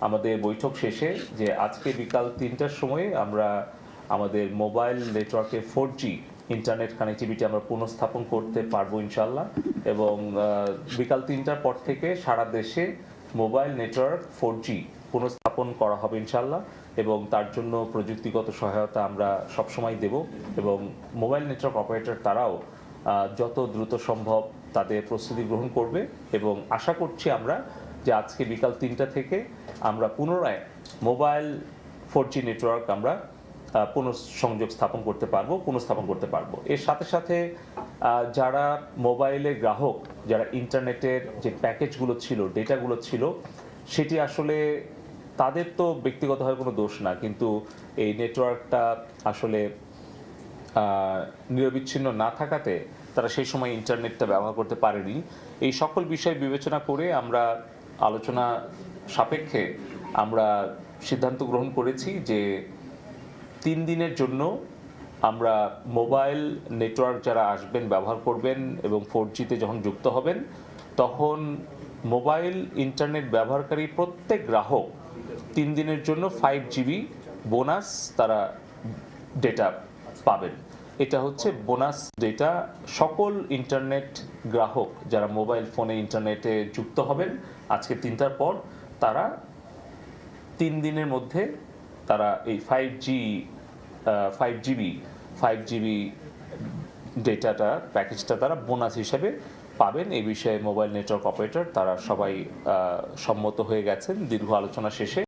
আমাদের বৈঠক শেষে যে আজকে বিকাল 3টার সময় আমরা আমাদের মোবাইল নেটওয়ার্কে 4G ইন্টারনেট কানেক্টিভিটি আমরা পুনঃস্থাপন করতে পারবো ইনশাল্লাহ। এবং বিকাল 3টার পর থেকে সারা দেশে মোবাইল নেটওয়ার্ক 4G পুনঃস্থাপন করা হবে ইনশাল্লাহ। এবং তার জন্য প্রযুক্তিগত সহায়তা আমরা সবসময় দেব এবং মোবাইল নেটওয়ার্ক অপারেটর তারাও যত দ্রুত সম্ভব তাদের প্রস্তুতি গ্রহণ করবে। এবং আশা করছি আমরা যে আজকে বিকাল 3টা থেকে আমরা পুনরায় মোবাইল 4G নেটওয়ার্ক আমরা পুনঃসংযোগ পুনঃস্থাপন করতে পারবো। এর সাথে সাথে যারা মোবাইলের গ্রাহক, যারা ইন্টারনেটের যে প্যাকেজগুলো ছিল, ডেটাগুলো ছিল, সেটি আসলে তাদের তো ব্যক্তিগতভাবে কোনো দোষ না, কিন্তু এই নেটওয়ার্কটা আসলে নিরবিচ্ছিন্ন না থাকাতে তারা সেই সময় ইন্টারনেটটা ব্যবহার করতে পারেনি। এই সকল বিষয় বিবেচনা করে আমরা আলোচনা সাপেক্ষে আমরা সিদ্ধান্ত গ্রহণ করেছি যে 3 দিনের জন্য আমরা মোবাইল নেটওয়ার্ক যারা আসবেন, ব্যবহার করবেন এবং 4Gতে যখন যুক্ত হবেন তখন মোবাইল ইন্টারনেট ব্যবহারকারী প্রত্যেক গ্রাহক 3 দিনের জন্য 5GB বোনাস তারা ডেটা পাবেন। এটা হচ্ছে বোনাস ডেটা। সকল ইন্টারনেট গ্রাহক যারা মোবাইল ফোনে ইন্টারনেটে যুক্ত হবেন আজকে 3টার পর, তারা 3 দিনের মধ্যে তারা এই 5GB ডেটাটা প্যাকেজটা তারা বোনাস হিসেবে পাবেন। এই বিষয়ে মোবাইল নেটওয়ার্ক অপারেটর তারা সবাই সম্মত হয়ে গেছেন দীর্ঘ আলোচনা শেষে।